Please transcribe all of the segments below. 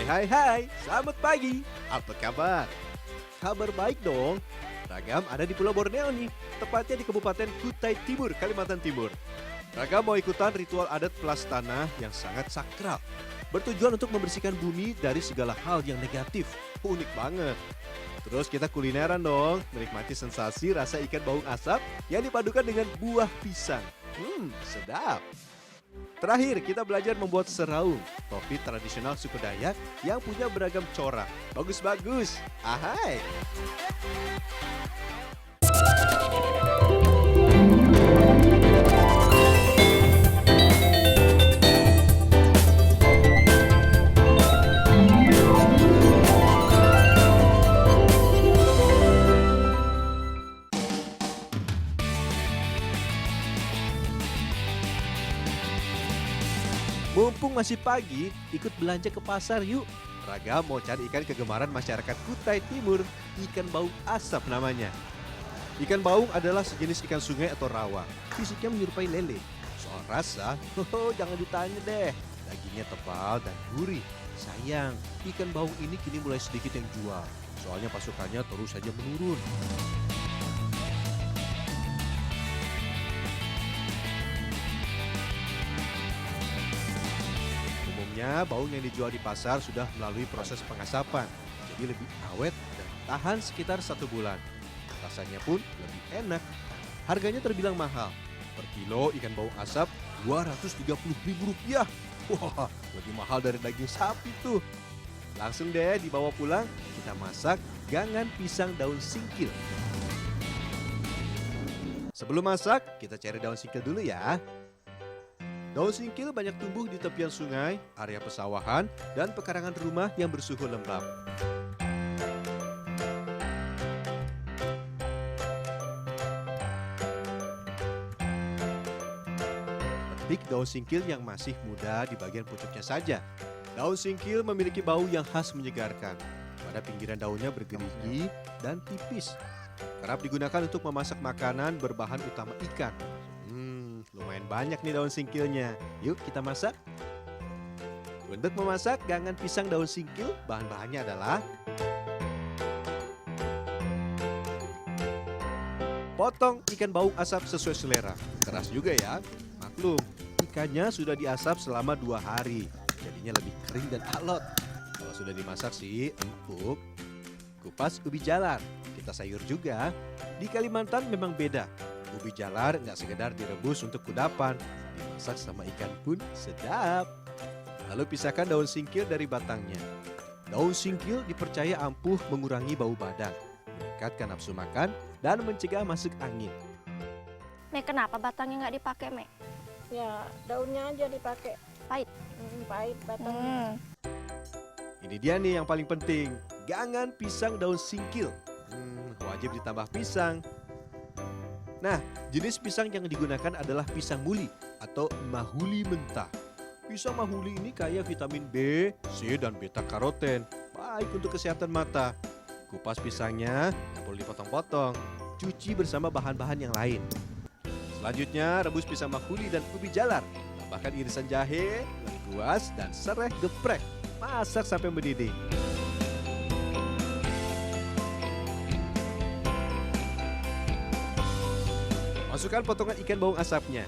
Hai, selamat pagi. Apa kabar? Kabar baik dong. Ragam ada di Pulau Borneo nih, tepatnya di Kabupaten Kutai Timur, Kalimantan Timur. Ragam mau ikutan ritual adat pelas tanah yang sangat sakral. Bertujuan untuk membersihkan bumi dari segala hal yang negatif. Unik banget. Terus kita kulineran dong, menikmati sensasi rasa ikan baung asap yang dipadukan dengan buah pisang. Sedap. Terakhir, kita belajar membuat seraung, topi tradisional suku Dayak yang punya beragam corak. Bagus-bagus. Ahai. Mumpung masih pagi, ikut belanja ke pasar yuk. Raga mau cari ikan kegemaran masyarakat Kutai Timur, ikan baung asap namanya. Ikan baung adalah sejenis ikan sungai atau rawa. Fisiknya menyerupai lele. Soal rasa, jangan ditanya deh. Dagingnya tebal dan gurih. Sayang, ikan baung ini kini mulai sedikit yang jual. Soalnya pasukannya terus saja menurun. Baung yang dijual di pasar sudah melalui proses pengasapan, jadi lebih awet dan tahan sekitar 1 bulan. Rasanya pun lebih enak. Harganya terbilang mahal. Per kilo ikan baung asap Rp230.000. Wah, lebih mahal dari daging sapi tuh. Langsung deh dibawa pulang, kita masak gangan pisang daun singkil. Sebelum masak, kita cari daun singkil dulu ya. Daun singkil banyak tumbuh di tepian sungai, area pesawahan, dan pekarangan rumah yang bersuhu lembab. Petik daun singkil yang masih muda di bagian pucuknya saja. Daun singkil memiliki bau yang khas menyegarkan. Pada pinggiran daunnya bergerigi dan tipis. Kerap digunakan untuk memasak makanan berbahan utama ikan. Lumayan banyak nih daun singkilnya. Yuk kita masak. Untuk memasak gangan pisang daun singkil, bahan-bahannya adalah potong ikan baung asap sesuai selera. Keras juga ya. Maklum, ikannya sudah diasap selama 2 hari. Jadinya lebih kering dan alot. Kalau sudah dimasak sih empuk. Kupas ubi jalar. Kita sayur juga. Di Kalimantan memang beda. Ubi jalar nggak sekedar direbus untuk kudapan, dimasak sama ikan pun sedap. Lalu pisahkan daun singkil dari batangnya. Daun singkil dipercaya ampuh mengurangi bau badan, meningkatkan nafsu makan, dan mencegah masuk angin. Mek, kenapa batangnya nggak dipakai, Mek? Ya, daunnya aja dipakai. Pahit. Pahit batangnya. Ini dia nih yang paling penting, gangan pisang daun singkil. Wajib ditambah pisang. Nah, jenis pisang yang digunakan adalah pisang muli atau mahuli mentah. Pisang mahuli ini kaya vitamin B, C, dan beta karoten. Baik untuk kesehatan mata. Kupas pisangnya, tak perlu dipotong-potong. Cuci bersama bahan-bahan yang lain. Selanjutnya, rebus pisang mahuli dan ubi jalar. Tambahkan irisan jahe, lengkuas, dan serai geprek. Masak sampai mendidih. Masukkan potongan ikan baung asapnya.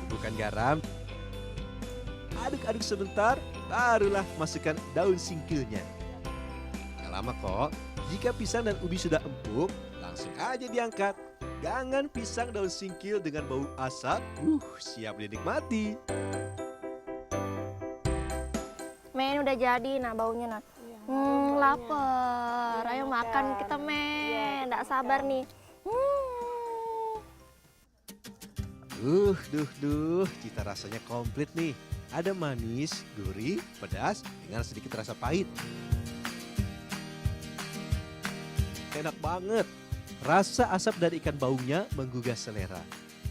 Bukan garam. Aduk-aduk sebentar, barulah masukkan daun singkilnya. Gak lama kok. Jika pisang dan ubi sudah empuk, langsung aja diangkat. Gangan pisang daun singkil dengan bau asap, siap dinikmati. Men, udah jadi nah baunya nah. Lapar. Ayo makan kita, Men. Nggak sabar nih. Cita rasanya komplit nih. Ada manis, gurih, pedas, dengan sedikit rasa pahit. Enak banget. Rasa asap dari ikan baungnya menggugah selera.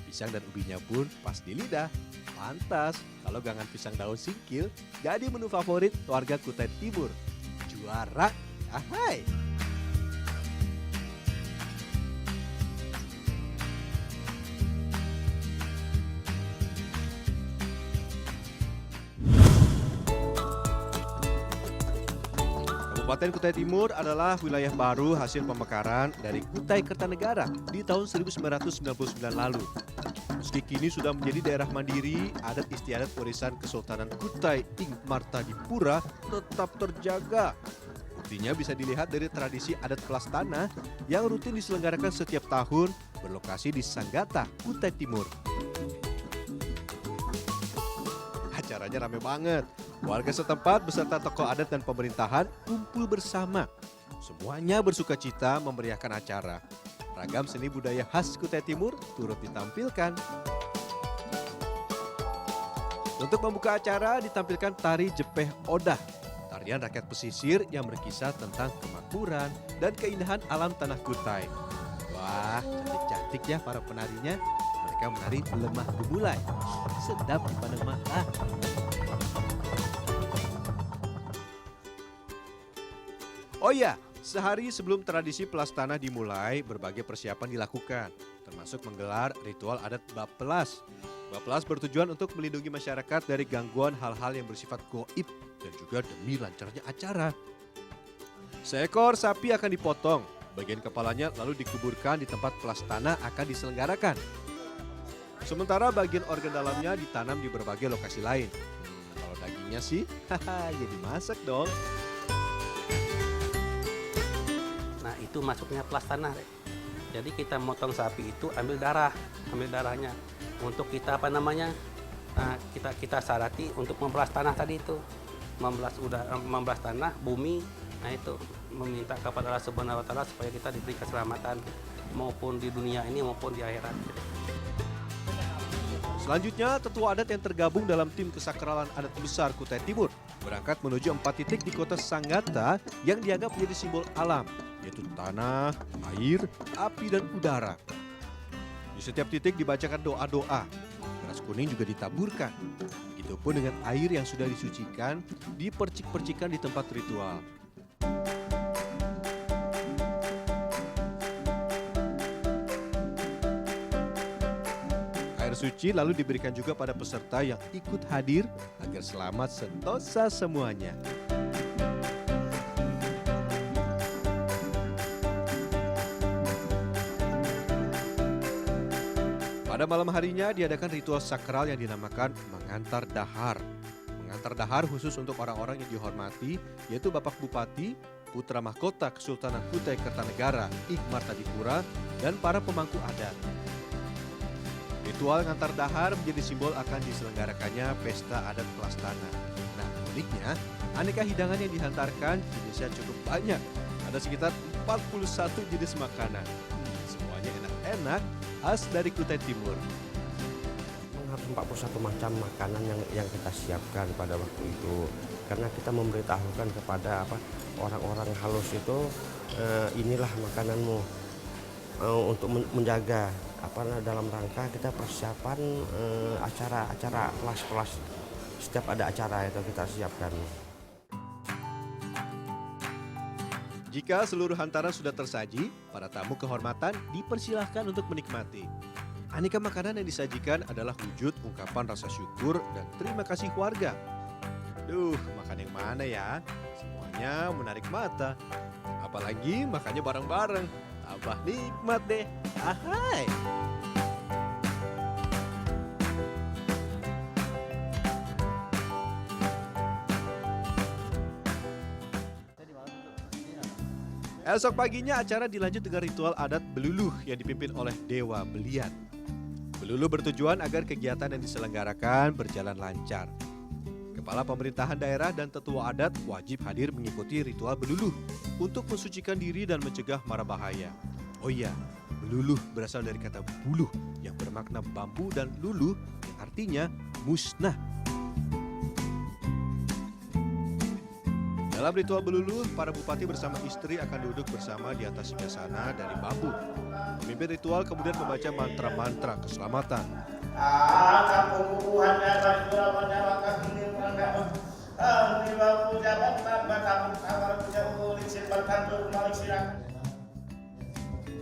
Pisang dan ubinya pun pas di lidah. Pantas kalau gangan pisang daun singkil jadi menu favorit warga Kutai Timur. Juara, ahai! Kabupaten Kutai Timur adalah wilayah baru hasil pemekaran dari Kutai Kertanegara di tahun 1999 lalu. Meski kini sudah menjadi daerah mandiri, adat istiadat warisan Kesultanan Kutai Ing Martadipura tetap terjaga. Buktinya bisa dilihat dari tradisi adat kelas tanah yang rutin diselenggarakan setiap tahun berlokasi di Sanggata, Kutai Timur. Acaranya rame banget. Warga setempat beserta tokoh adat dan pemerintahan kumpul bersama. Semuanya bersuka cita memeriahkan acara. Ragam seni budaya khas Kutai Timur turut ditampilkan. Untuk membuka acara ditampilkan tari Jepeh Odah, tarian rakyat pesisir yang berkisah tentang kemakmuran dan keindahan alam tanah Kutai. Wah, cantik-cantik ya para penarinya. Mereka menari lemah gemulai. Sedap dipandang mata. Oh iya, sehari sebelum tradisi pelas tanah dimulai, berbagai persiapan dilakukan, termasuk menggelar ritual adat Bappelas. Bappelas bertujuan untuk melindungi masyarakat dari gangguan hal-hal yang bersifat goib dan juga demi lancarnya acara. Seekor sapi akan dipotong, bagian kepalanya lalu dikuburkan di tempat pelas tanah akan diselenggarakan. Sementara bagian organ dalamnya ditanam di berbagai lokasi lain. Kalau dagingnya sih, ya dimasak dong. Nah itu masuknya pelas tanah. Jadi kita motong sapi itu ambil darahnya untuk kita apa namanya kita syarati untuk membelas tanah tadi itu, membelas tanah bumi. Nah itu meminta kepada Allah Subhanahu Wa Taala supaya kita diberi keselamatan maupun di dunia ini maupun di akhirat. Selanjutnya, tetua adat yang tergabung dalam tim kesakralan adat besar Kutai Timur berangkat menuju 4 titik di kota Sanggata yang dianggap menjadi simbol alam, yaitu tanah, air, api, dan udara. Di setiap titik dibacakan doa-doa. Beras kuning juga ditaburkan. Begitupun dengan air yang sudah disucikan, dipercik-percikan di tempat ritual. Air suci lalu diberikan juga pada peserta yang ikut hadir agar selamat sentosa semuanya. Pada malam harinya diadakan ritual sakral yang dinamakan mengantar dahar. Mengantar dahar khusus untuk orang-orang yang dihormati, yaitu Bapak Bupati, Putra Mahkota Kesultanan Kutai Kertanegara, Ing Martadipura, dan para pemangku adat. Ritual ngantar dahar menjadi simbol akan diselenggarakannya pesta adat pelas tanah. Nah, uniknya, aneka hidangan yang dihantarkan jenisnya cukup banyak. Ada sekitar 41 jenis makanan. Semuanya enak-enak, khas dari Kutai Timur. 41 macam makanan yang kita siapkan pada waktu itu. Karena kita memberitahukan kepada orang-orang halus itu, inilah makananmu untuk menjaga dalam rangka kita persiapan acara pelas-pelas. Setiap ada acara itu kita siapkan. Jika seluruh hantaran sudah tersaji, para tamu kehormatan dipersilahkan untuk menikmati. Aneka makanan yang disajikan adalah wujud ungkapan rasa syukur dan terima kasih warga. Duh, makan yang mana ya? Semuanya menarik mata. Apalagi makannya bareng-bareng. Tambah nikmat deh. Ahai! Esok paginya acara dilanjut dengan ritual adat Beluluh yang dipimpin oleh Dewa Belian. Beluluh bertujuan agar kegiatan yang diselenggarakan berjalan lancar. Kepala pemerintahan daerah dan tetua adat wajib hadir mengikuti ritual Beluluh untuk mensucikan diri dan mencegah mara bahaya. Oh iya, Beluluh berasal dari kata buluh yang bermakna bambu dan luluh yang artinya musnah. Dalam ritual Beluluh, para bupati bersama istri akan duduk bersama di atas singgasana dari bambu. Pemimpin ritual kemudian membaca mantra-mantra keselamatan.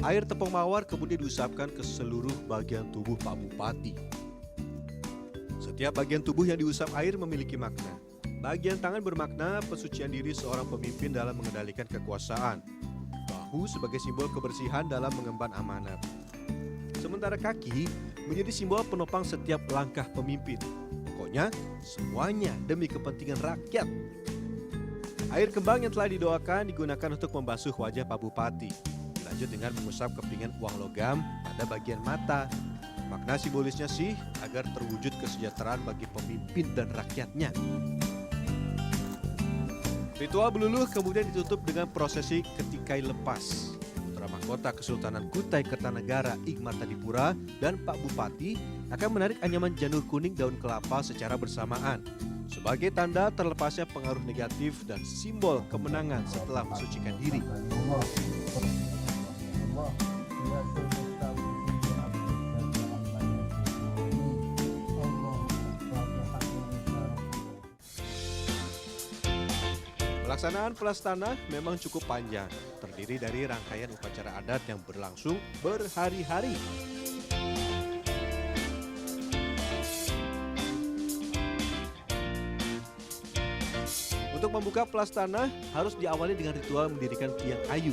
Air tepung mawar kemudian diusapkan ke seluruh bagian tubuh Pak Bupati. Setiap bagian tubuh yang diusap air memiliki makna. Bagian tangan bermakna pesucian diri seorang pemimpin dalam mengendalikan kekuasaan. Bahu sebagai simbol kebersihan dalam mengemban amanat. Sementara kaki menjadi simbol penopang setiap langkah pemimpin. Pokoknya semuanya demi kepentingan rakyat. Air kembang yang telah didoakan digunakan untuk membasuh wajah Pak Bupati. Dilanjut dengan mengusap kepingan uang logam pada bagian mata. Makna simbolisnya sih agar terwujud kesejahteraan bagi pemimpin dan rakyatnya. Ritual beluluh kemudian ditutup dengan prosesi ketikai lepas. Putra mahkota Kesultanan Kutai Kertanegara Ing Martadipura dan Pak Bupati akan menarik anyaman janur kuning daun kelapa secara bersamaan sebagai tanda terlepasnya pengaruh negatif dan simbol kemenangan setelah mensucikan diri. Pelaksanaan pelas tanah memang cukup panjang, terdiri dari rangkaian upacara adat yang berlangsung berhari-hari. Untuk membuka pelas tanah harus diawali dengan ritual mendirikan tiang ayu.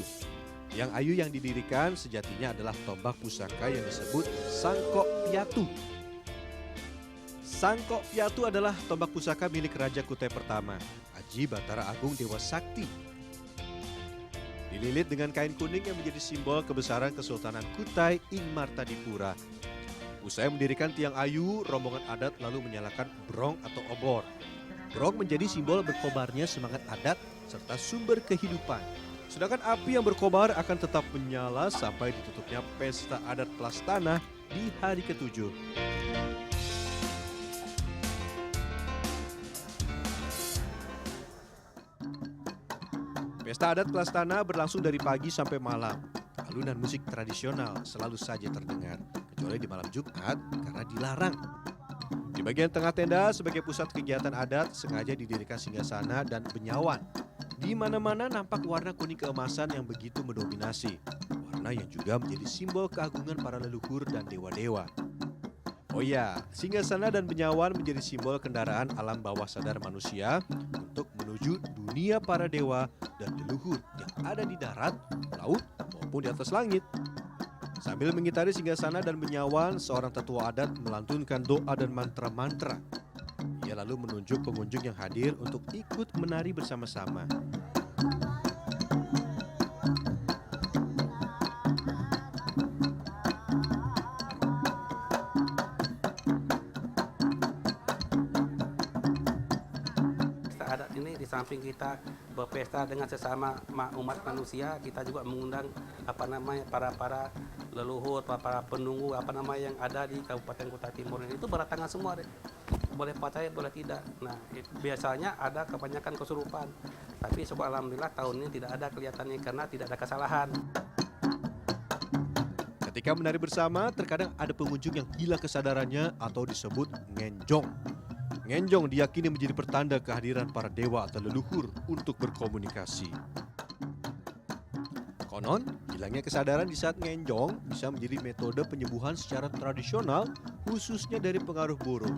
Tiang ayu yang didirikan sejatinya adalah tombak pusaka yang disebut Sangkok Piatu. Sangkok Piatu adalah tombak pusaka milik Raja Kutai pertama, Aji Batara Agung Dewa Sakti. Dililit dengan kain kuning yang menjadi simbol kebesaran Kesultanan Kutai Ing Martadipura. Usai mendirikan tiang ayu, rombongan adat lalu menyalakan brong atau obor. Brong menjadi simbol berkobarnya semangat adat serta sumber kehidupan. Sedangkan api yang berkobar akan tetap menyala sampai ditutupnya pesta adat pelas tanah di hari ke-7. Pesta adat pelas tanah berlangsung dari pagi sampai malam. Alunan musik tradisional selalu saja terdengar, kecuali di malam Jumat karena dilarang. Di bagian tengah tenda sebagai pusat kegiatan adat sengaja didirikan singgasana dan benyawan. Di mana-mana nampak warna kuning keemasan yang begitu mendominasi. Warna yang juga menjadi simbol keagungan para leluhur dan dewa-dewa. Oh ya, singgasana dan benyawan menjadi simbol kendaraan alam bawah sadar manusia untuk menuju dunia para dewa dan leluhur yang ada di darat, laut, maupun di atas langit. Sambil mengitari singgasana dan benyawan, seorang tetua adat melantunkan doa dan mantra-mantra. Ia lalu menunjuk pengunjung yang hadir untuk ikut menari bersama-sama. Adat ini di samping kita berpesta dengan sesama umat manusia, kita juga mengundang para leluhur, para penunggu yang ada di Kabupaten Kutai Timur ini. Itu berdatangan semua deh. Boleh percaya boleh tidak. Nah, biasanya ada kebanyakan kesurupan. Tapi alhamdulillah tahun ini tidak ada kelihatannya karena tidak ada kesalahan. Ketika menari bersama, terkadang ada pengunjung yang hilang kesadarannya atau disebut ngenjong. Ngenjong diyakini menjadi pertanda kehadiran para dewa atau leluhur untuk berkomunikasi. Konon, hilangnya kesadaran di saat ngenjong bisa menjadi metode penyembuhan secara tradisional, khususnya dari pengaruh burung.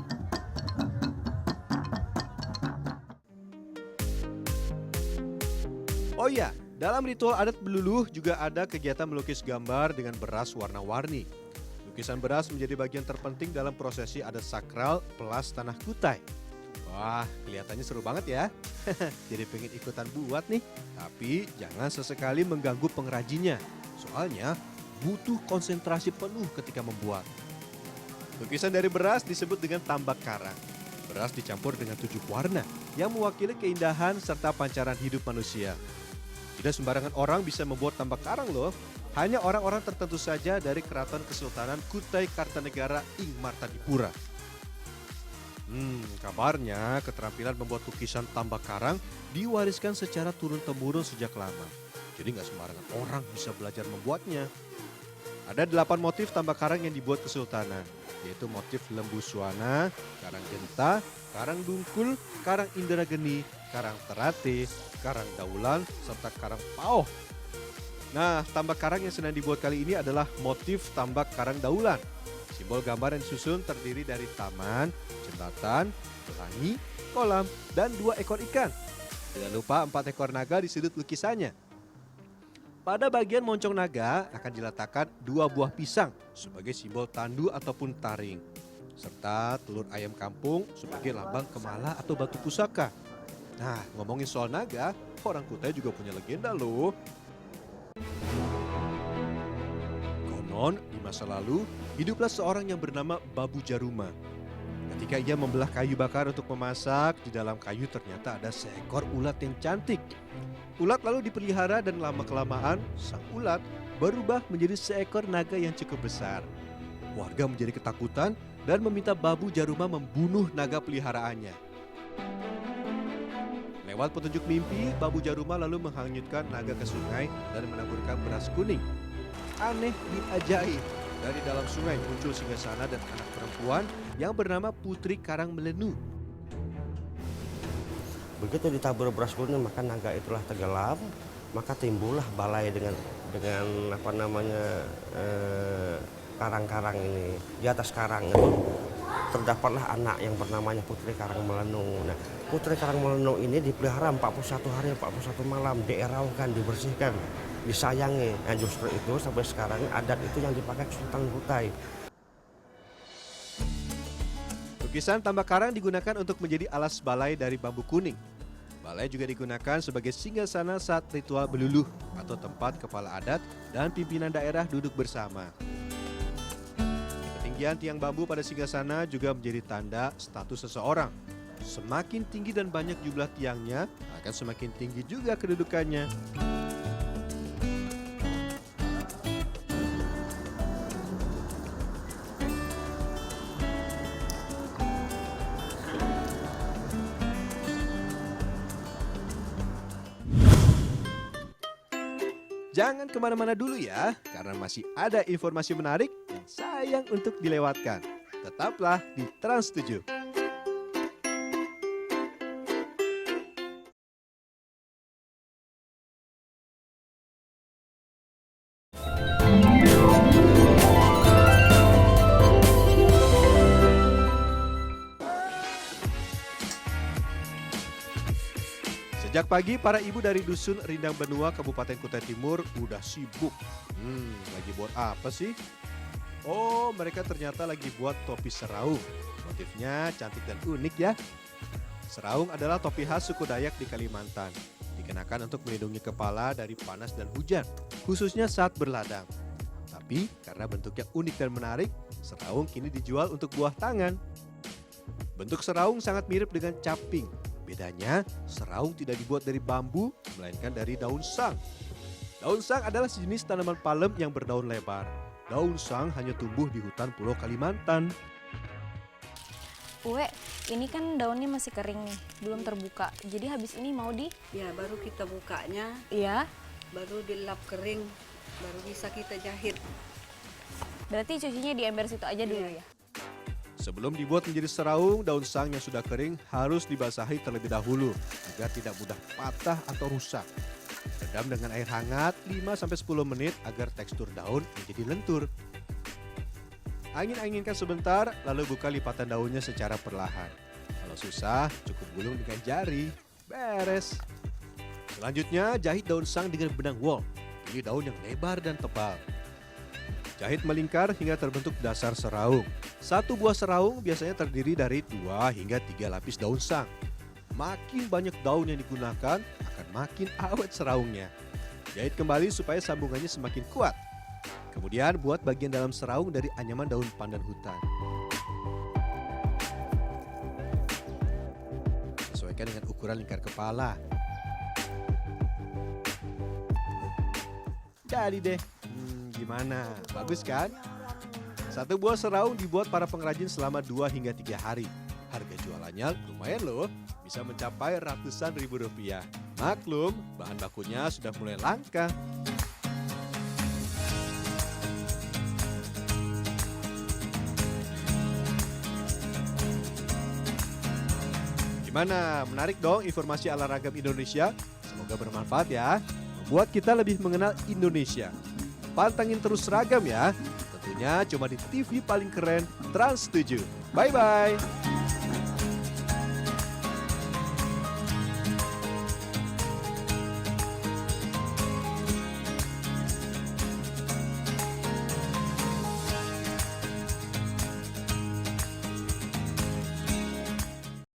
Oh iya, dalam ritual adat Beluluh juga ada kegiatan melukis gambar dengan beras warna-warni. Lukisan beras menjadi bagian terpenting dalam prosesi adat sakral pelas tanah Kutai. Wah, kelihatannya seru banget ya. Jadi pengen ikutan buat nih. Tapi jangan sesekali mengganggu pengrajinnya. Soalnya butuh konsentrasi penuh ketika membuat. Lukisan dari beras disebut dengan tambak karang. Beras dicampur dengan 7 warna yang mewakili keindahan serta pancaran hidup manusia. Tidak sembarangan orang bisa membuat tambak karang loh. Hanya orang-orang tertentu saja dari Keraton Kesultanan Kutai Kartanegara Ing Martadipura. Kabarnya keterampilan membuat lukisan tambak karang diwariskan secara turun-temurun sejak lama. Jadi nggak sembarangan orang bisa belajar membuatnya. Ada 8 motif tambak karang yang dibuat Kesultanan, yaitu motif lembu suwana, karang genta, karang dungkul, karang indrageni, karang terate, karang daulan, serta karang paoh. Nah, tambak karang yang sedang dibuat kali ini adalah motif tambak karang daulan. Simbol gambar yang disusun terdiri dari taman, jembatan, pelangi, kolam, dan 2 ekor ikan. Tidak lupa 4 ekor naga di sudut lukisannya. Pada bagian moncong naga akan diletakkan 2 buah pisang sebagai simbol tandu ataupun taring. Serta telur ayam kampung sebagai lambang kemala atau batu pusaka. Nah, ngomongin soal naga, orang Kutai juga punya legenda loh. Konon, di masa lalu, hiduplah seorang yang bernama Babu Jaruma. Ketika ia membelah kayu bakar untuk memasak, di dalam kayu ternyata ada seekor ulat yang cantik. Ulat lalu dipelihara dan lama-kelamaan, sang ulat berubah menjadi seekor naga yang cukup besar. Warga menjadi ketakutan dan meminta Babu Jaruma membunuh naga peliharaannya. Lewat petunjuk mimpi, Babu Jaruma lalu menghanyutkan naga ke sungai dan menaburkan beras kuning. Aneh bin ajaib, dari dalam sungai muncul singgasana dan anak perempuan yang bernama Putri Karang Melenu. Begitu ditabur beras kuning maka naga itulah tenggelam, maka timbullah balai dengan apa namanya karang-karang ini. Di atas karang itu terdapatlah anak yang bernamanya Putri Karang Melenu. Nah, Putri Karang Melenu ini dipelihara 41 hari 41 malam, dieraukan, dibersihkan, disayangi. Nah, justru itu sampai sekarang adat itu yang dipakai Sultan Kutai. Lukisan tambak karang digunakan untuk menjadi alas balai dari bambu kuning. Balai juga digunakan sebagai singgasana saat ritual beluluh atau tempat kepala adat dan pimpinan daerah duduk bersama. Ketinggian tiang bambu pada singgasana juga menjadi tanda status seseorang. Semakin tinggi dan banyak jumlah tiangnya, akan semakin tinggi juga kedudukannya. Jangan kemana-mana dulu ya, karena masih ada informasi menarik yang sayang untuk dilewatkan. Tetaplah di Trans 7. Sejak pagi, para ibu dari Dusun Rindang Benua, Kabupaten Kutai Timur udah sibuk. Lagi buat apa sih? Oh, mereka ternyata lagi buat topi seraung. Motifnya cantik dan unik ya. Seraung adalah topi khas suku Dayak di Kalimantan. Dikenakan untuk melindungi kepala dari panas dan hujan, khususnya saat berladang. Tapi karena bentuknya unik dan menarik, seraung kini dijual untuk buah tangan. Bentuk seraung sangat mirip dengan caping. Bedanya, seraung tidak dibuat dari bambu, melainkan dari daun sang. Daun sang adalah sejenis tanaman palem yang berdaun lebar. Daun sang hanya tumbuh di hutan Pulau Kalimantan. Uwe, ini kan daunnya masih kering nih, belum terbuka. Jadi habis ini mau Ya, baru kita bukanya, Iya, baru dilap kering, baru bisa kita jahit. berarti cucinya di ember situ aja dulu ya? Sebelum dibuat menjadi seraung, daun sang yang sudah kering harus dibasahi terlebih dahulu agar tidak mudah patah atau rusak. Redam dengan air hangat 5-10 menit agar tekstur daun menjadi lentur. Angin-anginkan sebentar, lalu buka lipatan daunnya secara perlahan. Kalau susah, cukup gulung dengan jari. Beres. Selanjutnya, jahit daun sang dengan benang wol. Pilih daun yang lebar dan tebal. Jahit melingkar hingga terbentuk dasar seraung. Satu buah seraung biasanya terdiri dari 2 hingga 3 lapis daun sang. Makin banyak daun yang digunakan, akan makin awet seraungnya. Jahit kembali supaya sambungannya semakin kuat. Kemudian buat bagian dalam seraung dari anyaman daun pandan hutan. Sesuaikan dengan ukuran lingkar kepala. Jadi deh, gimana? Bagus kan? Satu buah seraung dibuat para pengrajin selama 2 hingga 3 hari. Harga jualannya lumayan loh, bisa mencapai ratusan ribu rupiah. Maklum, bahan bakunya sudah mulai langka. Gimana? Menarik dong informasi ala ragam Indonesia? Semoga bermanfaat ya. membuat kita lebih mengenal Indonesia. Pantengin terus Seragam ya. Tentunya cuma di TV paling keren Trans 7. Bye-bye.